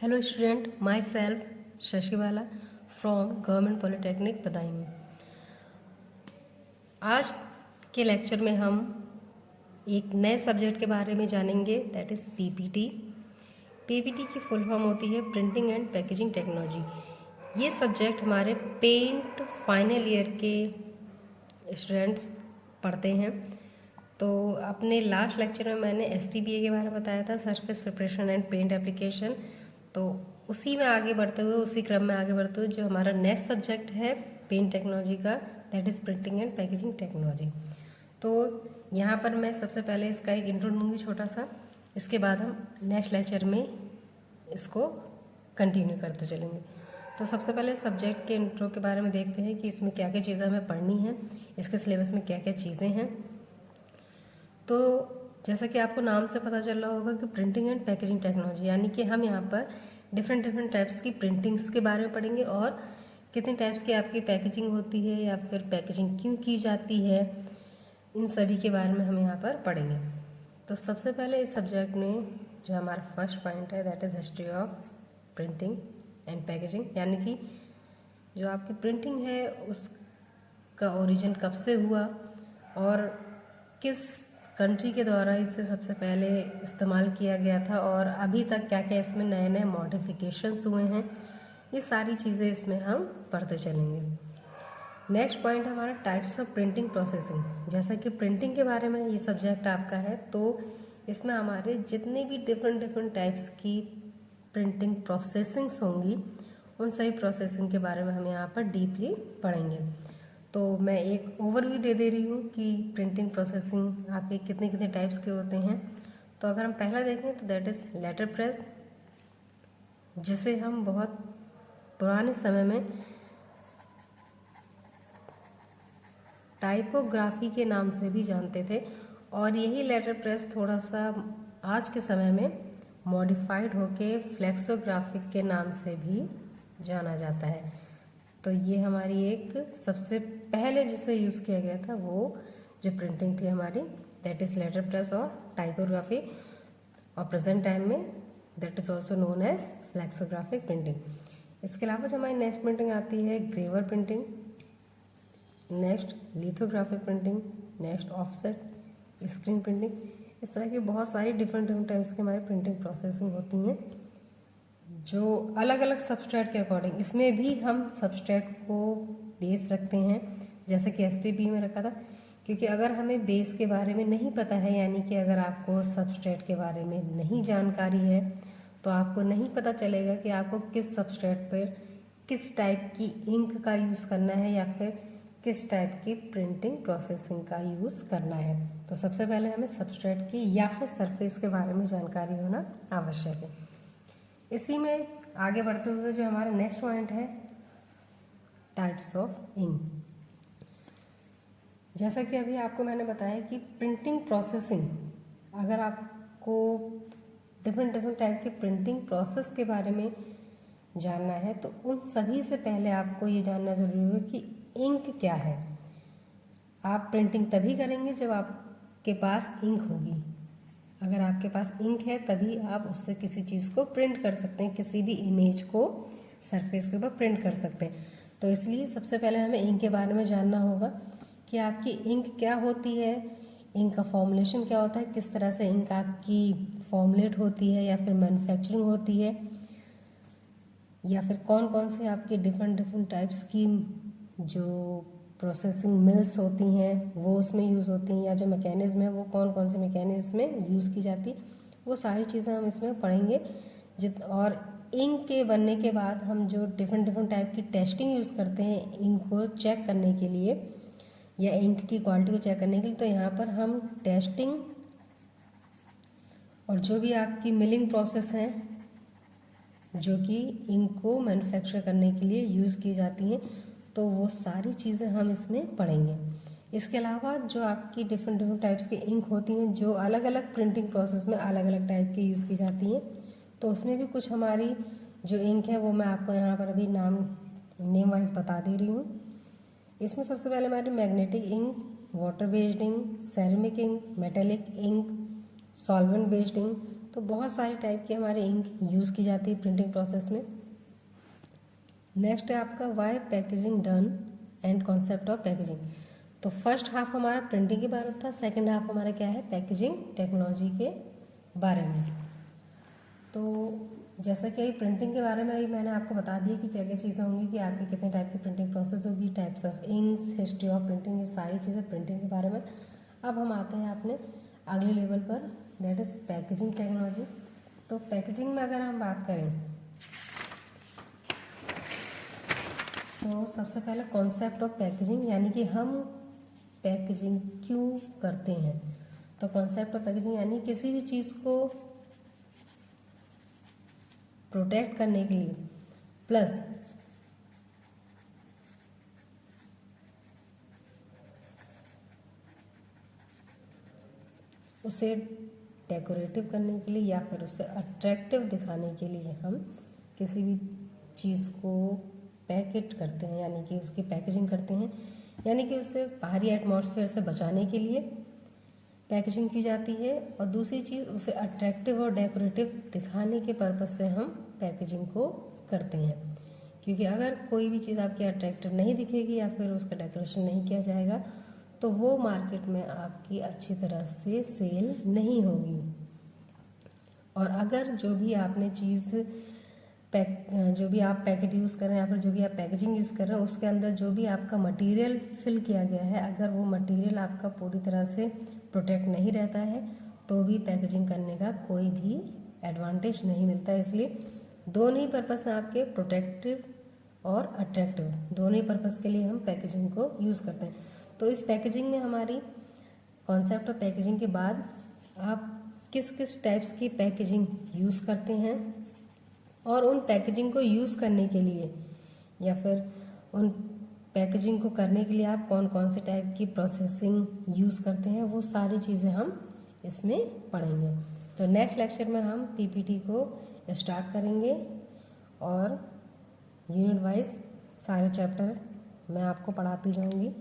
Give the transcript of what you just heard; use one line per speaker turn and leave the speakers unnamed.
Hello student, myself Shashiwala from Government Polytechnic Badaun. आज के lecture में हम एक नए सब्जेक्ट के बारे में जानेंगे, दैट इज़ पीपीटी। पीपीटी की फुल फॉर्म होती है प्रिंटिंग एंड पैकेजिंग टेक्नोलॉजी। ये सब्जेक्ट हमारे पेंट फाइनल ईयर के स्टूडेंट्स पढ़ते हैं। तो अपने लास्ट लेक्चर में मैंने एसपीपीए के बारे में बताया था, surface preparation and paint application. तो उसी में आगे बढ़ते हुए, उसी क्रम में आगे बढ़ते हुए जो हमारा नेक्स्ट सब्जेक्ट है पेंट टेक्नोलॉजी का, that is printing and packaging technology. तो यहाँ पर मैं सबसे पहले इसका एक इंट्रो दूंगी छोटा सा, इसके बाद हम नेक्स्ट लेक्चर में इसको कंटिन्यू करते चलेंगे। तो सबसे पहले सब्जेक्ट के इंट्रो के बारे में देखते हैं कि इसमें क्या क्या चीज़ें हमें पढ़नी है, इसके सिलेबस में क्या क्या चीज़ें हैं। तो जैसा कि आपको नाम से पता चल रहा होगा कि प्रिंटिंग एंड पैकेजिंग टेक्नोलॉजी, यानी कि हम यहाँ पर डिफरेंट टाइप्स की प्रिंटिंग्स के बारे में पढ़ेंगे और कितने टाइप्स की आपकी पैकेजिंग होती है या फिर पैकेजिंग क्यों की जाती है, इन सभी के बारे में हम यहाँ पर पढ़ेंगे। तो सबसे पहले इस सब्जेक्ट में जो हमारा फर्स्ट पॉइंट है, that is history of printing and packaging, यानी कि जो आपकी प्रिंटिंग है उसका ओरिजिन कब से हुआ और किस कंट्री के द्वारा इसे सबसे पहले इस्तेमाल किया गया था और अभी तक क्या क्या इसमें नए नए मॉडिफिकेशंस हुए हैं, ये सारी चीज़ें इसमें हम पढ़ते चलेंगे। नेक्स्ट पॉइंट है हमारा टाइप्स ऑफ प्रिंटिंग प्रोसेसिंग। जैसा कि प्रिंटिंग के बारे में ये सब्जेक्ट आपका है, तो इसमें हमारे जितने भी डिफरेंट टाइप्स की प्रिंटिंग प्रोसेसिंग्स होंगी, उन सभी प्रोसेसिंग के बारे में हम यहाँ पर डीपली पढ़ेंगे। तो मैं एक ओवरव्यू दे रही हूँ कि प्रिंटिंग प्रोसेसिंग आपके कितने कितने टाइप्स के होते हैं। तो अगर हम पहला देखें तो दैट इज़ लेटर प्रेस, जिसे हम बहुत पुराने समय में टाइपोग्राफी के नाम से भी जानते थे और यही लेटर प्रेस थोड़ा सा आज के समय में मॉडिफाइड होके फ्लेक्सोग्राफिक के नाम से भी जाना जाता है। तो ये हमारी एक सबसे पहले जिसे यूज़ किया गया था वो जो प्रिंटिंग थी हमारी, दैट इज़ लेटर प्रेस और टाइपोग्राफी, और प्रेजेंट टाइम में that is also known as flexographic printing. इसके अलावा जो हमारी नेक्स्ट प्रिंटिंग आती है gravure printing, next lithographic printing, next offset, screen printing. इस तरह की बहुत सारी डिफरेंट टाइप्स की हमारी प्रिंटिंग प्रोसेसिंग होती हैं जो अलग अलग सबस्ट्रेट के अकॉर्डिंग, इसमें भी हम सबस्ट्रेट को बेस रखते हैं जैसे कि एसपीपी में रखा था, क्योंकि अगर हमें बेस के बारे में नहीं पता है, यानी कि अगर आपको सबस्ट्रेट के बारे में नहीं जानकारी है तो आपको नहीं पता चलेगा कि आपको किस सबस्ट्रेट पर किस टाइप की इंक का यूज़ करना है या फिर किस टाइप की प्रिंटिंग प्रोसेसिंग का यूज़ करना है। तो सबसे पहले हमें सबस्ट्रेट की या फिर सरफेस के बारे में जानकारी होना आवश्यक है। इसी में आगे बढ़ते हुए जो हमारा नेक्स्ट पॉइंट है टाइप्स ऑफ इंक। जैसा कि अभी आपको मैंने बताया कि प्रिंटिंग प्रोसेसिंग, अगर आपको डिफरेंट टाइप के प्रिंटिंग प्रोसेस के बारे में जानना है तो उन सभी से पहले आपको ये जानना जरूरी है कि इंक क्या है। आप प्रिंटिंग तभी करेंगे जब आपके पास इंक होगी। अगर आपके पास इंक है तभी आप उससे किसी चीज़ को प्रिंट कर सकते हैं, किसी भी इमेज को सरफेस के ऊपर प्रिंट कर सकते हैं। तो इसलिए सबसे पहले हमें इंक के बारे में जानना होगा कि आपकी इंक क्या होती है, इंक का फॉर्मुलेशन क्या होता है, किस तरह से इंक आपकी फॉर्मुलेट होती है या फिर मैन्युफैक्चरिंग होती है, या फिर कौन कौन से आपके डिफरेंट टाइप्स की जो प्रोसेसिंग मिल्स होती हैं वो उसमें यूज़ होती हैं, या जो मैकेनिज़्म है वो कौन कौन से मैकेनिज़्म में यूज़ की जाती है, वो सारी चीज़ें हम इसमें पढ़ेंगे। और इंक के बनने के बाद हम जो डिफरेंट टाइप की टेस्टिंग यूज़ करते हैं इंक को चेक करने के लिए या इंक की क्वालिटी को चेक करने के लिए, तो यहाँ पर हम टेस्टिंग और जो भी आपकी मिलिंग प्रोसेस है जो कि इंक को मैन्युफैक्चर करने के लिए यूज़ की जाती हैं, तो वो सारी चीज़ें हम इसमें पढ़ेंगे। इसके अलावा जो आपकी डिफरेंट टाइप्स की इंक होती हैं जो अलग अलग प्रिंटिंग प्रोसेस में अलग अलग टाइप की यूज़ की जाती हैं, तो उसमें भी कुछ हमारी जो इंक है वो मैं आपको यहाँ पर अभी नेम वाइज बता दे रही हूँ। इसमें सबसे पहले हमारी magnetic ink, water based ink, ceramic ink, metallic ink, solvent based ink. तो बहुत सारे टाइप की हमारे इंक यूज़ की जाती है प्रिंटिंग प्रोसेस में। नेक्स्ट है आपका why packaging done and concept of packaging. तो फर्स्ट हाफ हमारा प्रिंटिंग के बारे में था, सेकंड हाफ हमारा क्या है, पैकेजिंग टेक्नोलॉजी के बारे में। तो जैसा कि अभी प्रिंटिंग के बारे में अभी मैंने आपको बता दिया कि क्या क्या चीज़ें होंगी, कि आपकी कितने टाइप की प्रिंटिंग प्रोसेस होगी, types of inks, history of printing, ये सारी चीज़ें प्रिंटिंग के बारे में। अब हम आते हैं अपने अगले लेवल पर, दैट इज़ पैकेजिंग टेक्नोलॉजी। तो पैकेजिंग में अगर हम बात करें तो सबसे पहले कॉन्सेप्ट ऑफ पैकेजिंग, यानी कि हम पैकेजिंग क्यों करते हैं। तो कॉन्सेप्ट ऑफ पैकेजिंग यानी किसी भी चीज़ को प्रोटेक्ट करने के लिए, प्लस उसे डेकोरेटिव करने के लिए या फिर उसे अट्रैक्टिव दिखाने के लिए हम किसी भी चीज़ को पैकेट करते हैं, यानी कि उसकी पैकेजिंग करते हैं, यानी कि उसे बाहरी एटमॉस्फेयर से बचाने के लिए पैकेजिंग की जाती है। और दूसरी चीज़, उसे अट्रैक्टिव और डेकोरेटिव दिखाने के पर्पज़ से हम पैकेजिंग को करते हैं। क्योंकि अगर कोई भी चीज़ आपकी अट्रैक्टिव नहीं दिखेगी या फिर उसका डेकोरेशन नहीं किया जाएगा तो वो मार्केट में आपकी अच्छी तरह से सेल नहीं होगी। और अगर जो भी आपने चीज़ जो भी आप पैकेट यूज़ कर रहे हैं या फिर जो भी आप पैकेजिंग यूज़ कर रहे हैं, उसके अंदर जो भी आपका मटेरियल फिल किया गया है, अगर वो मटेरियल आपका पूरी तरह से प्रोटेक्ट नहीं रहता है तो भी पैकेजिंग करने का कोई भी एडवांटेज नहीं मिलता है। इसलिए दोनों ही पर्पस हैं आपके, प्रोटेक्टिव और अट्रैक्टिव, दोनों ही पर्पस के लिए हम पैकेजिंग को यूज़ करते हैं। तो इस पैकेजिंग में हमारी कॉन्सेप्ट ऑफ पैकेजिंग के बाद आप किस किस टाइप्स की पैकेजिंग यूज़ करते हैं और उन पैकेजिंग को यूज़ करने के लिए या फिर उन पैकेजिंग को करने के लिए आप कौन कौन से टाइप की प्रोसेसिंग यूज़ करते हैं, वो सारी चीज़ें हम इसमें पढ़ेंगे। तो नेक्स्ट लेक्चर में हम पीपीटी को स्टार्ट करेंगे और यूनिट वाइज सारे चैप्टर मैं आपको पढ़ाती जाऊंगी।